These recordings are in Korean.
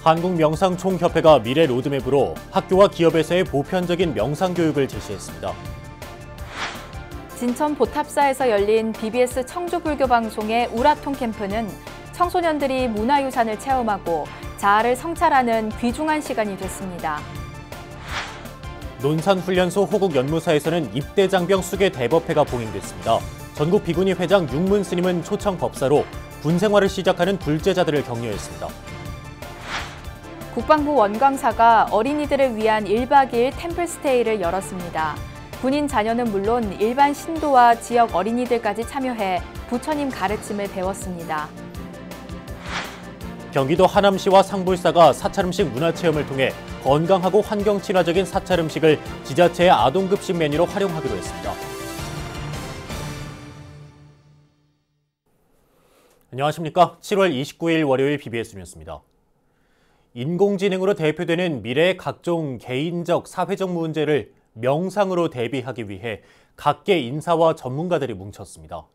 한국명상총협회가 미래 로드맵으로 학교와 기업에서의 보편적인 명상교육을 제시했습니다. 진천 보탑사에서 열린 BBS 청주불교방송의 우라통 캠프는 청소년들이 문화유산을 체험하고 자아를 성찰하는 귀중한 시간이 됐습니다. 논산훈련소 호국연무사에서는 입대장병 수계 대법회가 봉행됐습니다. 전국 비구니 회장 육문 스님은 초청 법사로 군 생활을 시작하는 불제자들을 격려했습니다. 국방부 원광사가 어린이들을 위한 1박 2일 템플스테이를 열었습니다. 군인 자녀는 물론 일반 신도와 지역 어린이들까지 참여해 부처님 가르침을 배웠습니다. 경기도 하남시와 상불사가 사찰음식 문화체험을 통해 건강하고 환경친화적인 사찰음식을 지자체의 아동급식 메뉴로 활용하기로 했습니다. 안녕하십니까? 7월 29일 월요일 BBS 뉴스입니다. 인공지능으로 대표되는 미래의 각종 개인적, 사회적 문제를 명상으로 대비하기 위해 각계 인사와 전문가들이 뭉쳤습니다.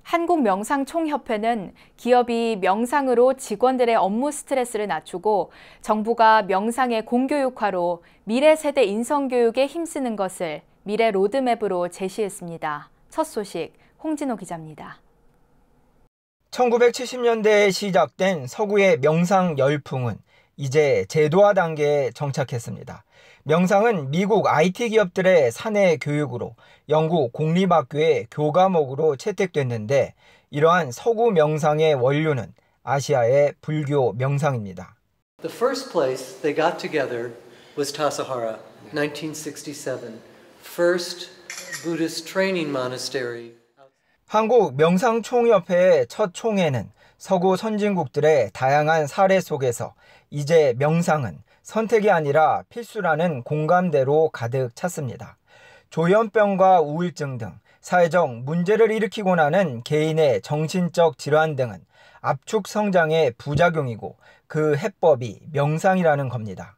한국명상총협회는 기업이 명상으로 직원들의 업무 스트레스를 낮추고 정부가 명상의 공교육화로 미래 세대 인성교육에 힘쓰는 것을 미래 로드맵으로 제시했습니다. 첫 소식, 홍진호 기자입니다. 1970년대에 시작된 서구의 명상 열풍은 이제 제도화 단계에 정착했습니다. 명상은 미국 IT 기업들의 사내 교육으로 영국 공립학교의 교과목으로 채택됐는데 이러한 서구 명상의 원류는 아시아의 불교 명상입니다. The first place they got together was Tassajara, 1967, first Buddhist training monastery. 한국 명상총협회의 첫 총회는 서구 선진국들의 다양한 사례 속에서 이제 명상은 선택이 아니라 필수라는 공감대로 가득 찼습니다. 조현병과 우울증 등 사회적 문제를 일으키고 나는 개인의 정신적 질환 등은 압축 성장의 부작용이고 그 해법이 명상이라는 겁니다.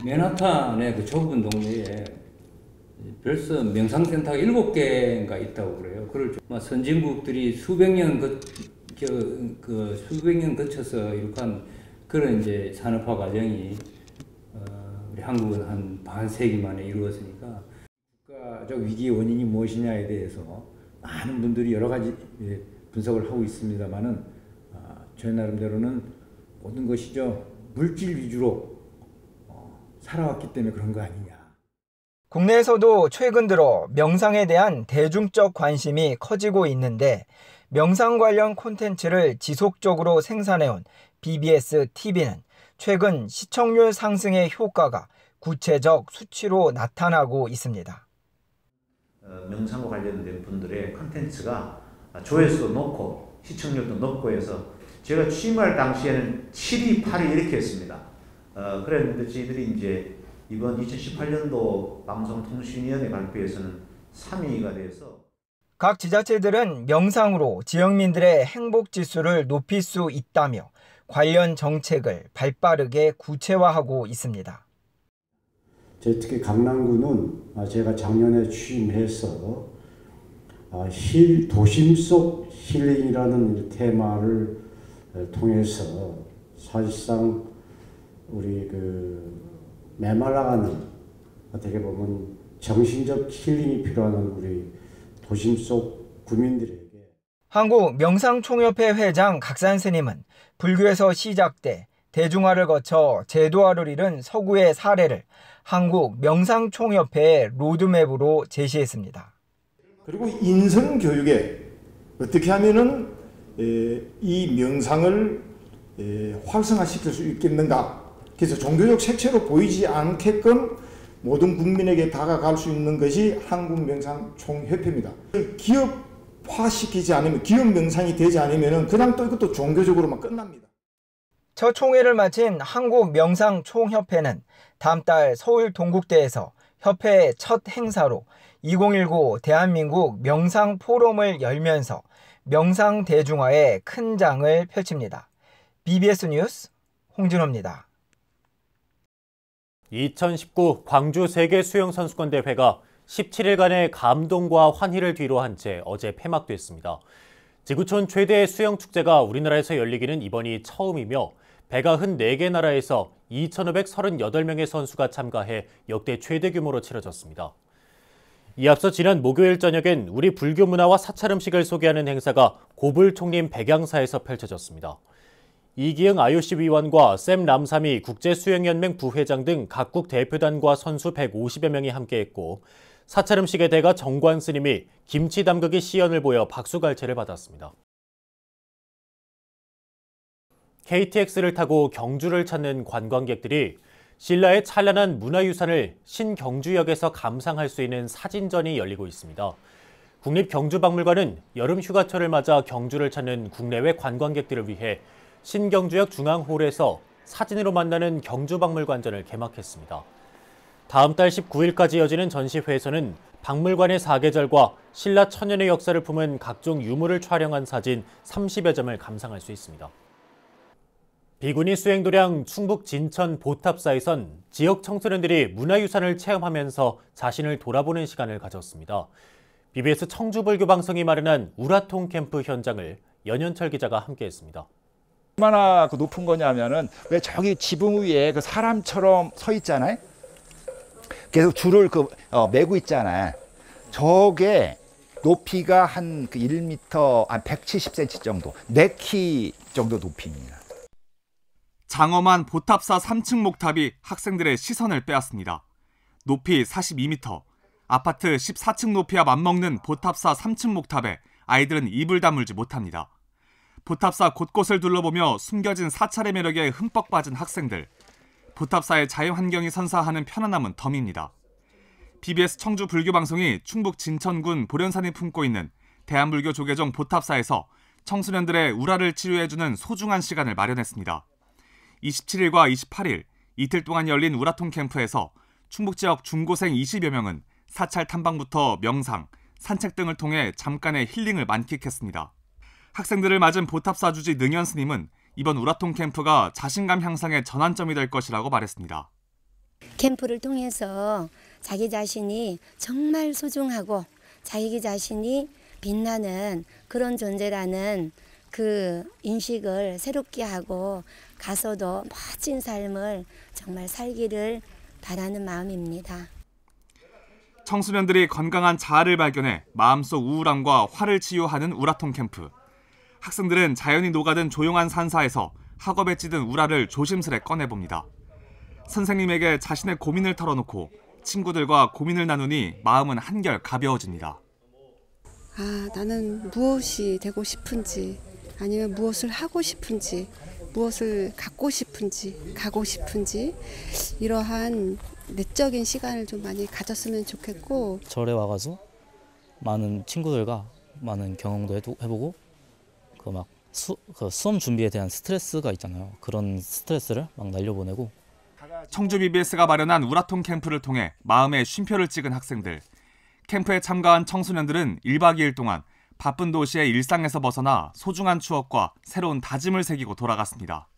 맨하탄의 그 좁은 동네에 벌써 명상센터가 7개인가 있다고 그래요. 그걸 선진국들이 수백 년 거쳐서 이룩한 그런 이제 산업화 과정이 우리 한국은 한 반세기 만에 이루어지니까 국가적 위기의 원인이 무엇이냐에 대해서 많은 분들이 여러 가지 분석을 하고 있습니다만은 저희 나름대로는 모든 것이죠 물질 위주로 살아왔기 때문에 그런 거 아니냐. 국내에서도 최근 들어 명상에 대한 대중적 관심이 커지고 있는데 명상 관련 콘텐츠를 지속적으로 생산해온 BBS TV는 최근 시청률 상승의 효과가 구체적 수치로 나타나고 있습니다. 명상과 관련된 분들의 콘텐츠가 조회수도 높고 시청률도 높고 해서 제가 취임할 당시에는 7위, 8위 이렇게 했습니다. 그랬는데 저희들이 이제 이번 2018년도 방송통신위원회 발표에서는 3위가 돼서 각 지자체들은 명상으로 지역민들의 행복지수를 높일 수 있다며 관련 정책을 발빠르게 구체화하고 있습니다. 특히 강남구는 제가 작년에 취임해서 도심 속 힐링이라는 테마를 통해서 사실상 우리 메말라가는 어떻게 보면 정신적 힐링이 필요한 우리 도심 속 구민들에게 한국명상총협회 회장 각산 스님은 불교에서 시작돼 대중화를 거쳐 제도화를 이룬 서구의 사례를 한국명상총협회의 로드맵으로 제시했습니다. 그리고 인성교육에 어떻게 하면은 이 명상을 활성화시킬 수 있겠는가. 그래서 종교적 색채로 보이지 않게끔 모든 국민에게 다가갈 수 있는 것이 한국명상총협회입니다. 기업화시키지 않으면, 기업 명상이 되지 않으면 그냥 또 이것도 종교적으로만 끝납니다. 첫 총회를 마친 한국명상총협회는 다음 달 서울 동국대에서 협회 첫 행사로 2019 대한민국 명상 포럼을 열면서 명상 대중화에 큰 장을 펼칩니다. BBS 뉴스 홍진호입니다. 2019 광주 세계수영선수권대회가 17일간의 감동과 환희를 뒤로한 채 어제 폐막됐습니다. 지구촌 최대의 수영축제가 우리나라에서 열리기는 이번이 처음이며 배가 4개 나라에서 2,538명의 선수가 참가해 역대 최대 규모로 치러졌습니다. 이 앞서 지난 목요일 저녁엔 우리 불교 문화와 사찰 음식을 소개하는 행사가 고불 총림 백양사에서 펼쳐졌습니다. 이기흥 IOC 위원과 샘 람사미 국제수영연맹 부회장 등 각국 대표단과 선수 150여 명이 함께했고 사찰 음식의 대가 정관 스님이 김치 담그기 시연을 보여 박수갈채를 받았습니다. KTX를 타고 경주를 찾는 관광객들이 신라의 찬란한 문화유산을 신경주역에서 감상할 수 있는 사진전이 열리고 있습니다. 국립경주박물관은 여름 휴가철을 맞아 경주를 찾는 국내외 관광객들을 위해 신경주역 중앙홀에서 사진으로 만나는 경주박물관전을 개막했습니다. 다음 달 19일까지 이어지는 전시회에서는 박물관의 사계절과 신라 천년의 역사를 품은 각종 유물을 촬영한 사진 30여 점을 감상할 수 있습니다. 비구니 수행도량 충북 진천 보탑사에선 지역 청소년들이 문화유산을 체험하면서 자신을 돌아보는 시간을 가졌습니다. BBS 청주불교 방송이 마련한 우라통 캠프 현장을 연현철 기자가 함께했습니다. 얼마나 높은 거냐면은 왜 저기 지붕 위에 그 사람처럼 서 있잖아요. 계속 줄을 메고 있잖아요. 저게 높이가 한 1m, 한 170cm 정도, 4키 정도 높이입니다. 장엄한 보탑사 3층 목탑이 학생들의 시선을 빼앗습니다. 높이 42m, 아파트 14층 높이와 맞먹는 보탑사 3층 목탑에 아이들은 입을 다물지 못합니다. 보탑사 곳곳을 둘러보며 숨겨진 사찰의 매력에 흠뻑 빠진 학생들. 보탑사의 자유환경이 선사하는 편안함은 덤입니다. BBS 청주 불교방송이 충북 진천군 보련산이 품고 있는 대한불교 조계종 보탑사에서 청소년들의 우라를 치료해주는 소중한 시간을 마련했습니다. 27일과 28일 이틀 동안 열린 우라통 캠프에서 충북 지역 중고생 20여 명은 사찰 탐방부터 명상, 산책 등을 통해 잠깐의 힐링을 만끽했습니다. 학생들을 맞은 보탑사 주지 능현 스님은 이번 우라통 캠프가 자신감 향상의 전환점이 될 것이라고 말했습니다. 캠프를 통해서 자기 자신이 정말 소중하고 자기 자신이 빛나는 그런 존재라는 그 인식을 새롭게 하고 가서도 멋진 삶을 정말 살기를 바라는 마음입니다. 청소년들이 건강한 자아를 발견해 마음속 우울함과 화를 치유하는 우라통 캠프. 학생들은 자연이 녹아든 조용한 산사에서 학업에 찌든 우라를 조심스레 꺼내봅니다. 선생님에게 자신의 고민을 털어놓고 친구들과 고민을 나누니 마음은 한결 가벼워집니다. 나는 무엇이 되고 싶은지, 아니면 무엇을 하고 싶은지, 무엇을 갖고 싶은지, 가고 싶은지, 이러한 내적인 시간을 좀 많이 가졌으면 좋겠고, 절에 와가지고 많은 친구들과 많은 경험도 해보고 수험 준비에 대한 스트레스가 있잖아요. 그런 스트레스를 막 날려보내고. 청주 BBS가 마련한 우라통 캠프를 통해 마음의 쉼표를 찍은 학생들. 캠프에 참가한 청소년들은 1박 2일 동안 바쁜 도시의 일상에서 벗어나 소중한 추억과 새로운 다짐을 새기고 돌아갔습니다.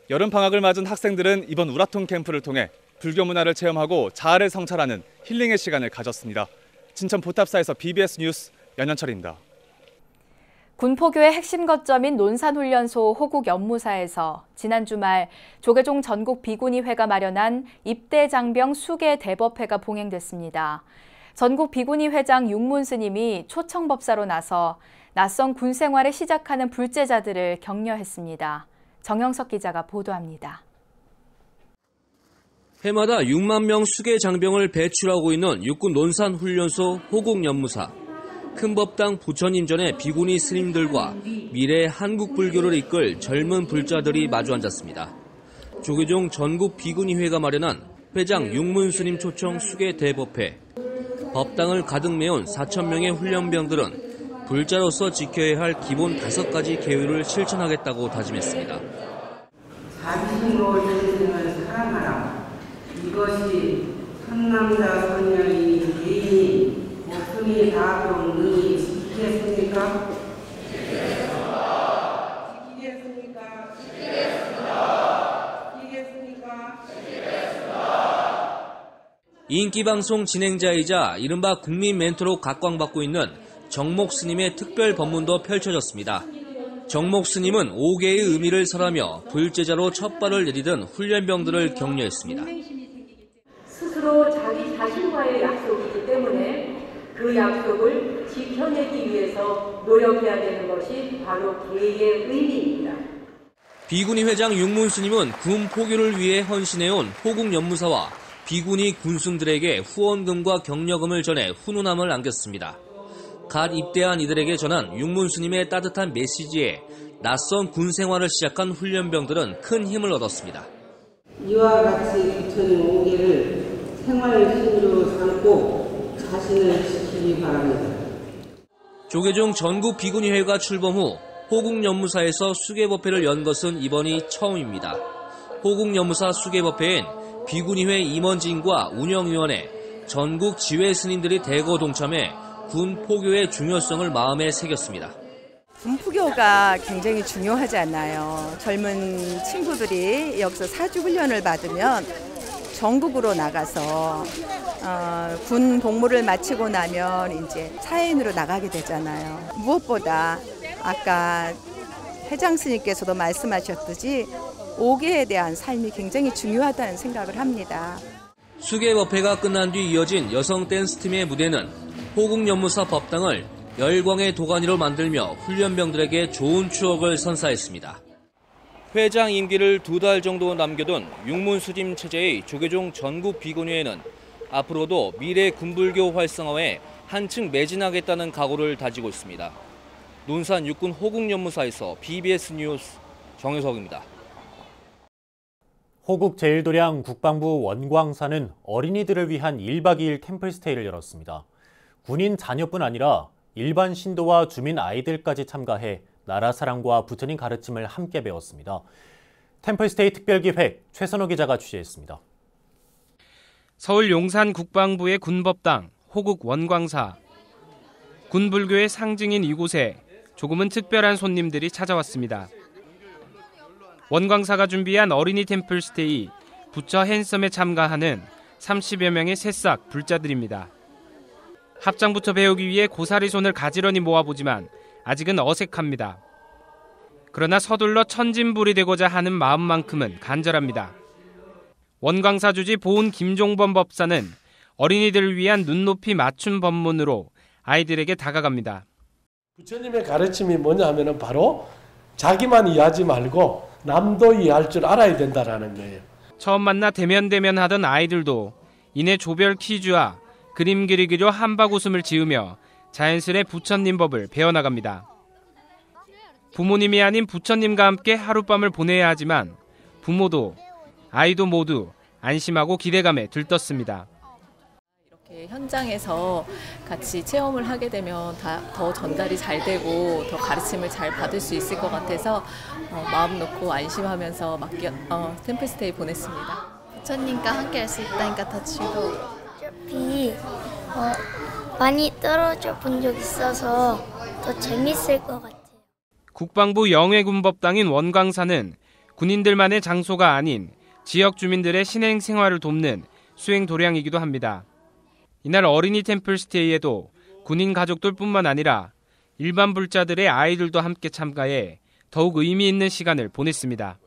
여름방학을 맞은 학생들은 이번 우라통 캠프를 통해 불교 문화를 체험하고 자아를 성찰하는 힐링의 시간을 가졌습니다. 진천 보탑사에서 BBS 뉴스 연현철입니다. 군포교의 핵심 거점인 논산훈련소 호국연무사에서 지난 주말 조계종 전국 비구니회가 마련한 입대장병 수계 대법회가 봉행됐습니다. 전국 비구니회장 육문 스님이 초청법사로 나서 낯선 군 생활을 시작하는 불제자들을 격려했습니다. 정영석 기자가 보도합니다. 해마다 6만 명 수계 장병을 배출하고 있는 육군 논산훈련소 호국연무사. 큰 법당 부처님전의 비구니 스님들과 미래 한국 불교를 이끌 젊은 불자들이 마주 앉았습니다. 조계종 전국 비구니회가 마련한 회장 육문 스님 초청 수계 대법회. 법당을 가득 메운 4,000명의 훈련병들은 불자로서 지켜야 할 기본 5가지 계율을 실천하겠다고 다짐했습니다. 자비심으로 인생을 사랑하라. 이것이 선남자 선녀이 개인이 목숨이 다하도록 능히 지키겠습니까? 인기방송 진행자이자 이른바 국민 멘토로 각광받고 있는 정목 스님의 특별 법문도 펼쳐졌습니다. 정목 스님은 5개의 의미를 설하며 불제자로 첫 발을 내디딘 훈련병들을 격려했습니다. 스스로 자기 자신과의 약속이기 때문에 그 약속을 지켜내기 위해서 노력해야 되는 것이 바로 개의 의미입니다. 비구니 회장 육문 스님은 군 포교를 위해 헌신해온 호국 연무사와 비구니 군승들에게 후원금과 격려금을 전해 훈훈함을 안겼습니다. 갓 입대한 이들에게 전한 육문 스님의 따뜻한 메시지에 낯선 군 생활을 시작한 훈련병들은 큰 힘을 얻었습니다. 이와 같이 부처님 5개를 생활신조로 삼고 자신을 지키기 바랍니다. 조계종 전국 비구니회가 출범 후 호국연무사에서 수계법회를 연 것은 이번이 처음입니다. 호국연무사 수계법회엔 비구니회 임원진과 운영위원회, 전국 지회 스님들이 대거 동참해 군 포교의 중요성을 마음에 새겼습니다. 군포교가 굉장히 중요하지 않나요? 젊은 친구들이 여기서 사주 훈련을 받으면 전국으로 나가서 군 복무를 마치고 나면 이제 사회인으로 나가게 되잖아요. 무엇보다 아까 회장 스님께서도 말씀하셨듯이 5계에 대한 삶이 굉장히 중요하다는 생각을 합니다. 수계법회가 끝난 뒤 이어진 여성 댄스팀의 무대는 호국연무사 법당을 열광의 도가니로 만들며 훈련병들에게 좋은 추억을 선사했습니다. 회장 임기를 2달 정도 남겨둔 육문수짐 체제의 조계종 전국 비구니회는 앞으로도 미래 군불교 활성화에 한층 매진하겠다는 각오를 다지고 있습니다. 논산 육군 호국연무사에서 BBS 뉴스 정효석입니다. 호국 제1도량 국방부 원광사는 어린이들을 위한 1박 2일 템플스테이를 열었습니다. 군인 자녀뿐 아니라 일반 신도와 주민 아이들까지 참가해 나라 사랑과 부처님 가르침을 함께 배웠습니다. 템플스테이 특별기획 최선호 기자가 취재했습니다. 서울 용산 국방부의 군법당 호국 원광사. 군불교의 상징인 이곳에 조금은 특별한 손님들이 찾아왔습니다. 원광사가 준비한 어린이 템플스테이 부처 핸섬에 참가하는 30여 명의 새싹 불자들입니다. 합장부터 배우기 위해 고사리 손을 가지런히 모아보지만 아직은 어색합니다. 그러나 서둘러 천진불이 되고자 하는 마음만큼은 간절합니다. 원광사 주지 보은 김종범 법사는 어린이들을 위한 눈높이 맞춤 법문으로 아이들에게 다가갑니다. 부처님의 가르침이 뭐냐 하면은 바로 자기만 이해하지 말고 남도 이해할 줄 알아야 된다라는 거예요. 처음 만나 대면하던 아이들도 이내 조별 퀴즈와 그림 그리기로 한박 웃음을 지으며 자연스레 부처님 법을 배워나갑니다. 부모님이 아닌 부처님과 함께 하룻밤을 보내야 하지만 부모도 아이도 모두 안심하고 기대감에 들떴습니다. 이렇게 현장에서 같이 체험을 하게 되면 더 전달이 잘 되고 더 가르침을 잘 받을 수 있을 것 같아서 마음 놓고 안심하면서 템플스테이 보냈습니다. 부처님과 함께 할 수 있다니까 더 즐거워요. 많이 떨어져 본 적 있어서 더 재밌을 것 같아요. 국방부 영해군법당인 원광사는 군인들만의 장소가 아닌 지역 주민들의 신행 생활을 돕는 수행 도량이기도 합니다. 이날 어린이 템플스테이에도 군인 가족들뿐만 아니라 일반 불자들의 아이들도 함께 참가해 더욱 의미 있는 시간을 보냈습니다.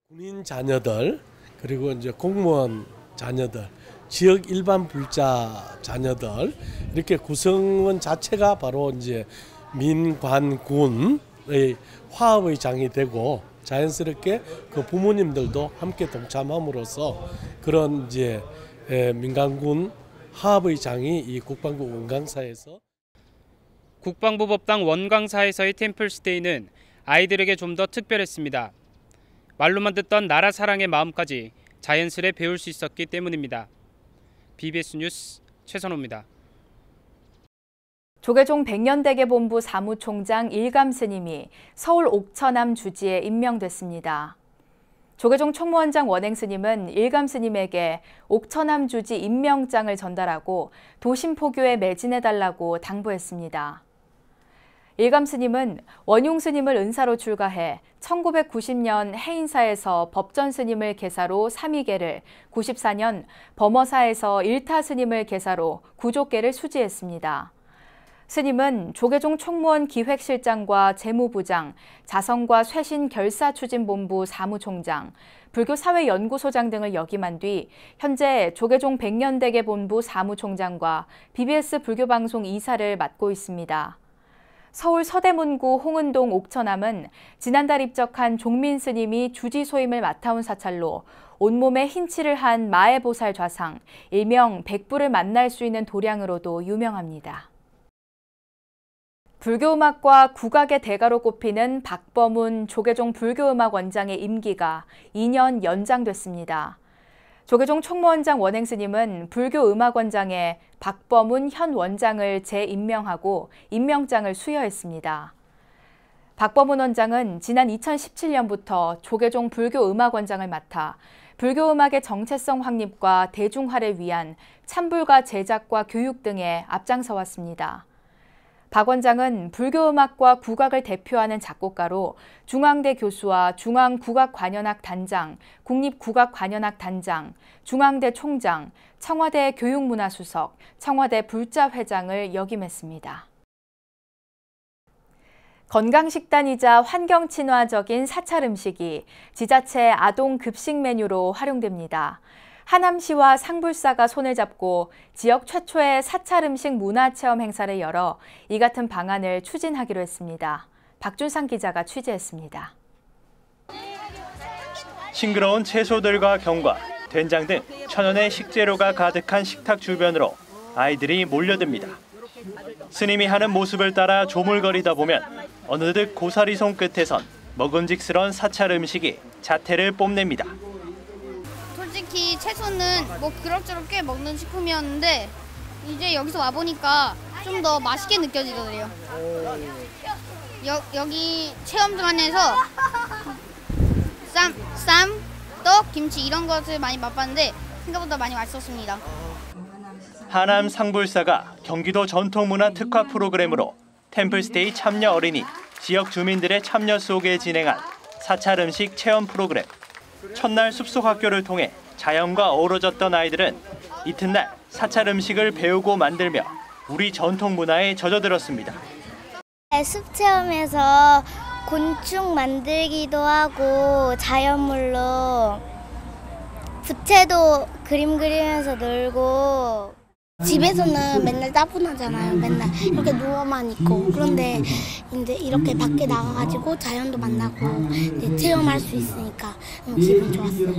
군인 자녀들 그리고 이제 공무원 자녀들, 지역 일반 불자 자녀들 이렇게 구성원 자체가 바로 이제 민관군의 화합의 장이 되고 자연스럽게 그 부모님들도 함께 동참함으로써 그런 이제 민간군 화합의 장이 이 국방부 원광사에서 국방부 법당 원광사에서의 템플스테이는 아이들에게 좀 더 특별했습니다. 말로만 듣던 나라 사랑의 마음까지 자연스레 배울 수 있었기 때문입니다. BBS 뉴스 최선호입니다. 조계종 백년대계본부 사무총장 일감 스님이 서울 옥천암 주지에 임명됐습니다. 조계종 총무원장 원행 스님은 일감 스님에게 옥천암 주지 임명장을 전달하고 도심 포교에 매진해달라고 당부했습니다. 일감 스님은 원용 스님을 은사로 출가해 1990년 해인사에서 법전 스님을 계사로 3위계를, 94년 범어사에서 일타 스님을 계사로 9족계를 수지했습니다. 스님은 조계종 총무원 기획실장과 재무부장, 자성과 쇄신 결사추진본부 사무총장, 불교사회연구소장 등을 역임한 뒤 현재 조계종 백년대계 본부 사무총장과 BBS 불교방송 이사를 맡고 있습니다. 서울 서대문구 홍은동 옥천암은 지난달 입적한 종민 스님이 주지 소임을 맡아온 사찰로 온몸에 흰칠을 한 마애보살 좌상, 일명 백부를 만날 수 있는 도량으로도 유명합니다. 불교음악과 국악의 대가로 꼽히는 박범운 조계종 불교음악원장의 임기가 2년 연장됐습니다. 조계종 총무원장 원행스님은 불교음악원장에 박범운 현 원장을 재임명하고 임명장을 수여했습니다. 박범운 원장은 지난 2017년부터 조계종 불교음악원장을 맡아 불교음악의 정체성 확립과 대중화를 위한 찬불가 제작과 교육 등에 앞장서 왔습니다. 박 원장은 불교음악과 국악을 대표하는 작곡가로 중앙대 교수와 중앙국악관현악 단장, 국립국악관현악 단장, 중앙대 총장, 청와대 교육문화수석, 청와대 불자회장을 역임했습니다. 건강식단이자 환경친화적인 사찰 음식이 지자체 아동급식 메뉴로 활용됩니다. 하남시와 상불사가 손을 잡고 지역 최초의 사찰 음식 문화체험 행사를 열어 이 같은 방안을 추진하기로 했습니다. 박준상 기자가 취재했습니다. 싱그러운 채소들과 견과, 된장 등 천연의 식재료가 가득한 식탁 주변으로 아이들이 몰려듭니다. 스님이 하는 모습을 따라 조물거리다 보면 어느덧 고사리 손끝에선 먹음직스러운 사찰 음식이 자태를 뽐냅니다. 솔직히 채소는 뭐 그럭저럭 꽤 먹는 식품이었는데 이제 여기서 와보니까 좀 더 맛있게 느껴지더래요. 여기 체험관에서 쌈, 떡, 김치 이런 것을 많이 맛봤는데 생각보다 많이 맛있었습니다. 하남 상불사가 경기도 전통문화 특화 프로그램으로 템플스테이 참여 어린이, 지역 주민들의 참여 속에 진행한 사찰 음식 체험 프로그램. 첫날 숲속 학교를 통해 자연과 어우러졌던 아이들은 이튿날 사찰 음식을 배우고 만들며 우리 전통 문화에 젖어들었습니다. 숲 체험에서 곤충 만들기도 하고 자연물로 부채도 그림 그리면서 놀고 집에서는 맨날 따분하잖아요. 맨날 이렇게 누워만 있고 그런데 이제 이렇게 밖에 나가가지고 자연도 만나고 이제 체험할 수 있으니까 기분 좋았어요.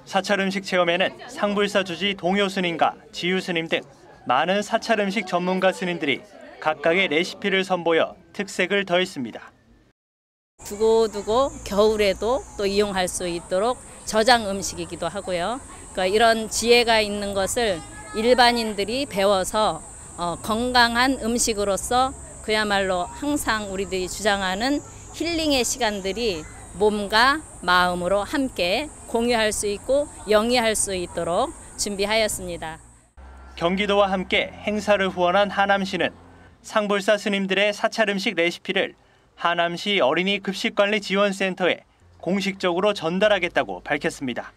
사찰 음식 체험에는 상불사 주지 동요 스님과 지유 스님 등 많은 사찰 음식 전문가 스님들이 각각의 레시피를 선보여 특색을 더했습니다. 두고두고 겨울에도 또 이용할 수 있도록 저장 음식이기도 하고요. 그러니까 이런 지혜가 있는 것을 일반인들이 배워서 건강한 음식으로서 그야말로 항상 우리들이 주장하는 힐링의 시간들이 몸과 마음으로 함께 공유할 수 있고 영위할 수 있도록 준비하였습니다. 경기도와 함께 행사를 후원한 하남시는 상불사 스님들의 사찰 음식 레시피를 하남시 어린이 급식관리 지원센터에 공식적으로 전달하겠다고 밝혔습니다.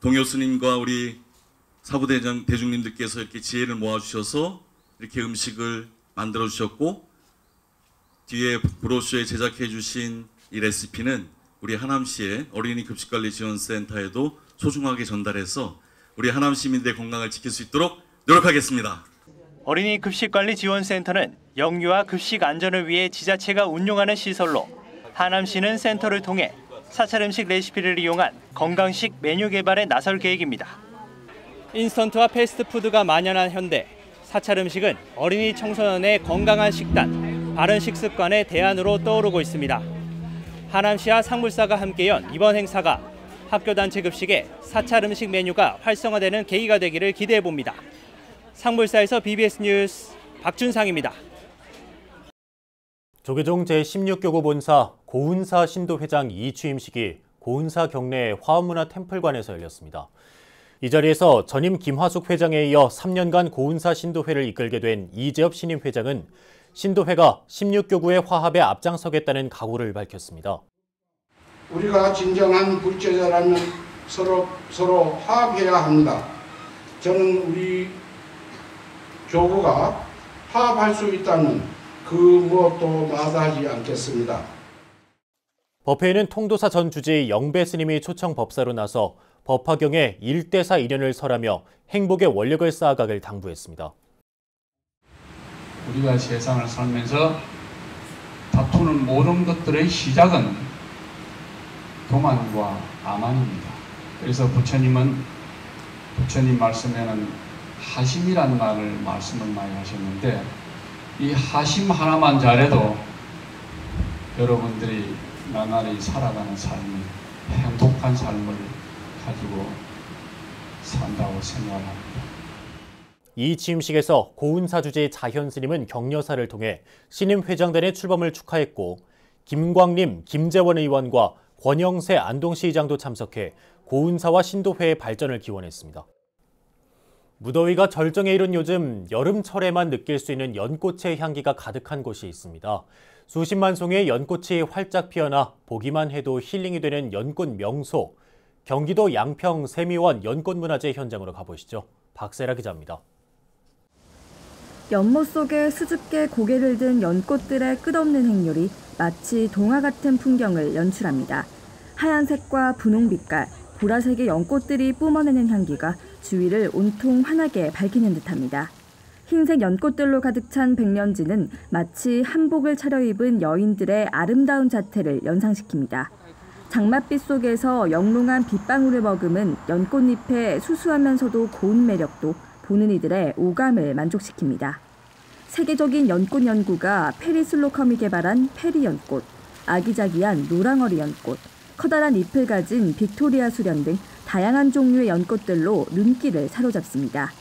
동요 스님과 우리 사부대장 대중님들께서 이렇게 지혜를 모아주셔서 이렇게 음식을 만들어 주셨고 뒤에 브로셔에 제작해 주신 이 레시피는 우리 하남시의 어린이 급식관리지원센터에도 소중하게 전달해서 우리 하남 시민들의 건강을 지킬 수 있도록 노력하겠습니다. 어린이 급식관리지원센터는 영유아 급식 안전을 위해 지자체가 운영하는 시설로 하남시는 센터를 통해 사찰 음식 레시피를 이용한 건강식 메뉴 개발에 나설 계획입니다. 인스턴트와 패스트푸드가 만연한 현대, 사찰 음식은 어린이 청소년의 건강한 식단, 바른 식습관의 대안으로 떠오르고 있습니다. 하남시와 상불사가 함께 연 이번 행사가 학교 단체 급식에 사찰 음식 메뉴가 활성화되는 계기가 되기를 기대해 봅니다. 상불사에서 BBS 뉴스 박준상입니다. 조계종 제16교구 본사 고운사 신도회장 이취임식이 고운사 경내 화엄문화 템플관에서 열렸습니다. 이 자리에서 전임 김화숙 회장에 이어 3년간 고운사 신도회를 이끌게 된 이재엽 신임 회장은 신도회가 16교구의 화합에 앞장서겠다는 각오를 밝혔습니다. 우리가 진정한 불제자라면 서로 화합해야 합니다. 저는 우리 교구가 파업할 수 있다는 그 무엇도 마다하지 않겠습니다. 법회에는 통도사 전 주지 영배 스님이 초청 법사로 나서 법화경에 일대사 인연을 설하며 행복의 원력을 쌓아가길 당부했습니다. 우리가 세상을 살면서 다투는 모든 것들의 시작은 교만과 아만입니다. 그래서 부처님 말씀에는 하심이란 말씀을 많이 하셨는데 이 하심 하나만 잘해도 여러분들이 나날이 살아가는 삶이 행복한 삶을 가지고 산다고 생각합니다. 이 취임식에서 고운사 주지 자현 스님은 격려사를 통해 신임 회장단의 출범을 축하했고 김광림, 김재원 의원과 권영세 안동시장도 참석해 고운사와 신도회의 발전을 기원했습니다. 무더위가 절정에 이른 요즘 여름철에만 느낄 수 있는 연꽃의 향기가 가득한 곳이 있습니다. 수십만 송이의 연꽃이 활짝 피어나 보기만 해도 힐링이 되는 연꽃 명소, 경기도 양평 세미원 연꽃문화제 현장으로 가보시죠. 박세라 기자입니다. 연못 속에 수줍게 고개를 든 연꽃들의 끝없는 행렬이 마치 동화 같은 풍경을 연출합니다. 하얀색과 분홍빛깔, 보라색의 연꽃들이 뿜어내는 향기가 주위를 온통 환하게 밝히는 듯합니다. 흰색 연꽃들로 가득 찬 백년지는 마치 한복을 차려입은 여인들의 아름다운 자태를 연상시킵니다. 장맛빛 속에서 영롱한 빗방울을 머금은 연꽃잎의 수수하면서도 고운 매력도 보는 이들의 오감을 만족시킵니다. 세계적인 연꽃 연구가 페리슬로컴이 개발한 페리연꽃, 아기자기한 노랑어리 연꽃, 커다란 잎을 가진 빅토리아 수련 등 다양한 종류의 연꽃들로 눈길을 사로잡습니다.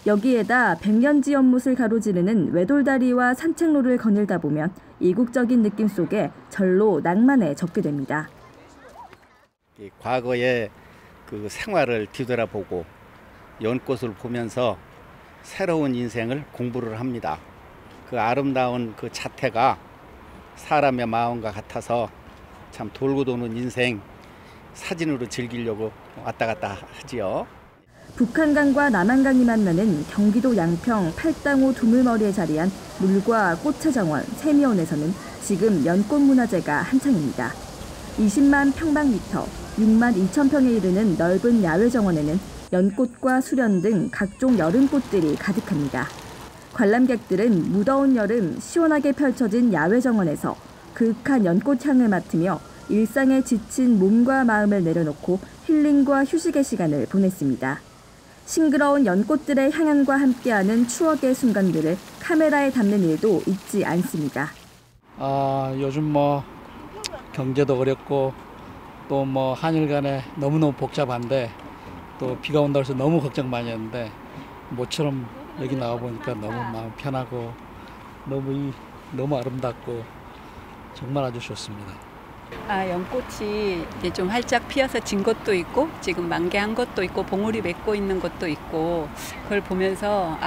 여기에다 백년지 연못을 가로지르는 외돌다리와 산책로를 거닐다 보면 이국적인 느낌 속에 절로 낭만에 젖게 됩니다. 과거의 그 생활을 뒤돌아보고 연꽃을 보면서 새로운 인생을 공부를 합니다. 그 아름다운 그 자태가 사람의 마음과 같아서 참 돌고 도는 인생 사진으로 즐기려고 왔다 갔다 하지요. 북한강과 남한강이 만나는 경기도 양평 팔당호 두물머리에 자리한 물과 꽃의 정원 세미원에서는 지금 연꽃문화제가 한창입니다. 20만 평방미터, 6만 2천 평에 이르는 넓은 야외 정원에는 연꽃과 수련 등 각종 여름꽃들이 가득합니다. 관람객들은 무더운 여름 시원하게 펼쳐진 야외 정원에서 그윽한 연꽃향을 맡으며 일상에 지친 몸과 마음을 내려놓고 힐링과 휴식의 시간을 보냈습니다. 싱그러운 연꽃들의 향연과 함께하는 추억의 순간들을 카메라에 담는 일도 잊지 않습니다. 요즘 경제도 어렵고 또 한일 간에 너무너무 복잡한데 또 비가 온다고 해서 너무 걱정 많이 했는데 모처럼 여기 나와 보니까 너무 마음 편하고 너무 아름답고 정말 아주 좋습니다. 연꽃이 이제 좀 활짝 피어서 진 것도 있고 지금 만개한 것도 있고 봉우리 맺고 있는 것도 있고 그걸 보면서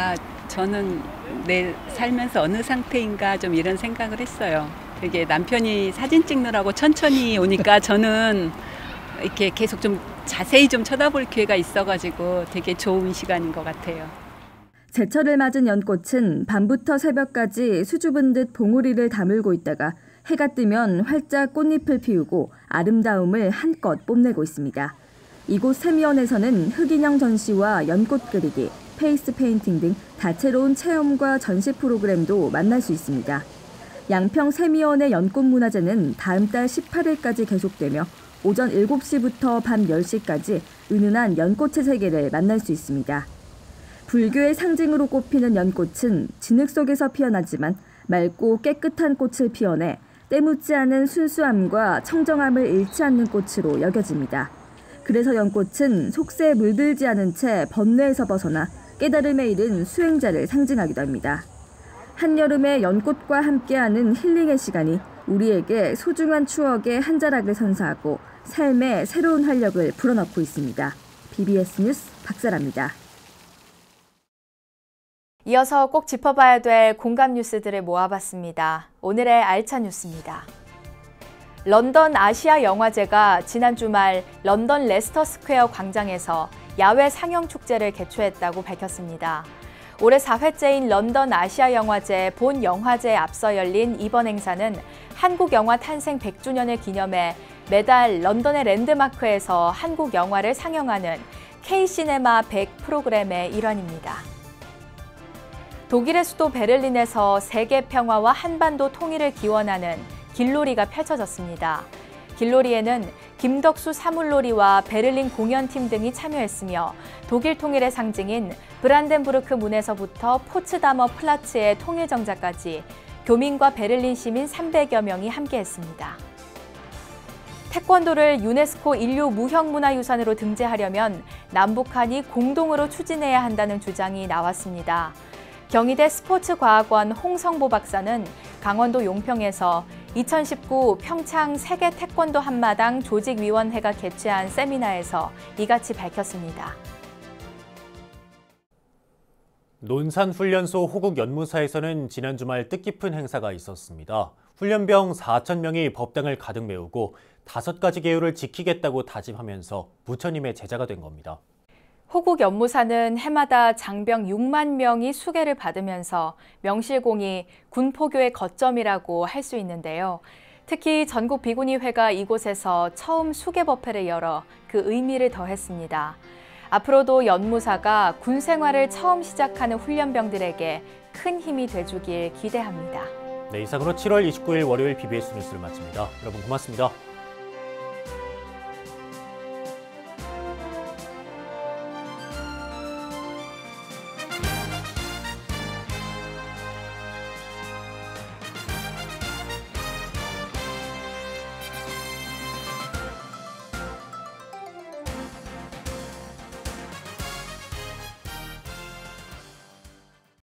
저는 내 살면서 어느 상태인가 좀 이런 생각을 했어요. 되게 남편이 사진 찍느라고 천천히 오니까 저는 이렇게 계속 좀 자세히 좀 쳐다볼 기회가 있어가지고 되게 좋은 시간인 것 같아요. 제철을 맞은 연꽃은 밤부터 새벽까지 수줍은 듯 봉우리를 다물고 있다가 해가 뜨면 활짝 꽃잎을 피우고 아름다움을 한껏 뽐내고 있습니다. 이곳 세미원에서는 흑인형 전시와 연꽃 그리기, 페이스 페인팅 등 다채로운 체험과 전시 프로그램도 만날 수 있습니다. 양평 세미원의 연꽃문화제는 다음 달 18일까지 계속되며 오전 7시부터 밤 10시까지 은은한 연꽃의 세계를 만날 수 있습니다. 불교의 상징으로 꼽히는 연꽃은 진흙 속에서 피어나지만 맑고 깨끗한 꽃을 피워내 때묻지 않은 순수함과 청정함을 잃지 않는 꽃으로 여겨집니다. 그래서 연꽃은 속세에 물들지 않은 채 번뇌에서 벗어나 깨달음에 이른 수행자를 상징하기도 합니다. 한여름의 연꽃과 함께하는 힐링의 시간이 우리에게 소중한 추억의 한 자락을 선사하고 삶의 새로운 활력을 불어넣고 있습니다. BBS 뉴스 박세라입니다. 이어서 꼭 짚어봐야 될 공감 뉴스들을 모아봤습니다. 오늘의 알찬 뉴스입니다. 런던 아시아 영화제가 지난 주말 런던 레스터 스퀘어 광장에서 야외 상영 축제를 개최했다고 밝혔습니다. 올해 4회째인 런던 아시아영화제 본 영화제에 앞서 열린 이번 행사는 한국 영화 탄생 100주년을 기념해 매달 런던의 랜드마크에서 한국 영화를 상영하는 K-시네마 100 프로그램의 일환입니다. 독일의 수도 베를린에서 세계 평화와 한반도 통일을 기원하는 길놀이가 펼쳐졌습니다. 길놀이에는 김덕수 사물놀이와 베를린 공연팀 등이 참여했으며 독일 통일의 상징인 브란덴부르크 문에서부터 포츠다머 플라츠의 통일정자까지 교민과 베를린 시민 300여 명이 함께했습니다. 태권도를 유네스코 인류 무형문화유산으로 등재하려면 남북한이 공동으로 추진해야 한다는 주장이 나왔습니다. 경희대 스포츠과학원 홍성보 박사는 강원도 용평에서 2019 평창 세계 태권도 한마당 조직위원회가 개최한 세미나에서 이같이 밝혔습니다. 논산훈련소 호국연무사에서는 지난 주말 뜻깊은 행사가 있었습니다. 훈련병 4,000명이 법당을 가득 메우고 5가지 계율을 지키겠다고 다짐하면서 부처님의 제자가 된 겁니다. 호국연무사는 해마다 장병 6만 명이 수계를 받으면서 명실공히 군포교의 거점이라고 할 수 있는데요. 특히 전국 비구니회가 이곳에서 처음 수계법회를 열어 그 의미를 더했습니다. 앞으로도 연무사가 군 생활을 처음 시작하는 훈련병들에게 큰 힘이 돼주길 기대합니다. 네, 이상으로 7월 29일 월요일 BBS 뉴스를 마칩니다. 여러분 고맙습니다.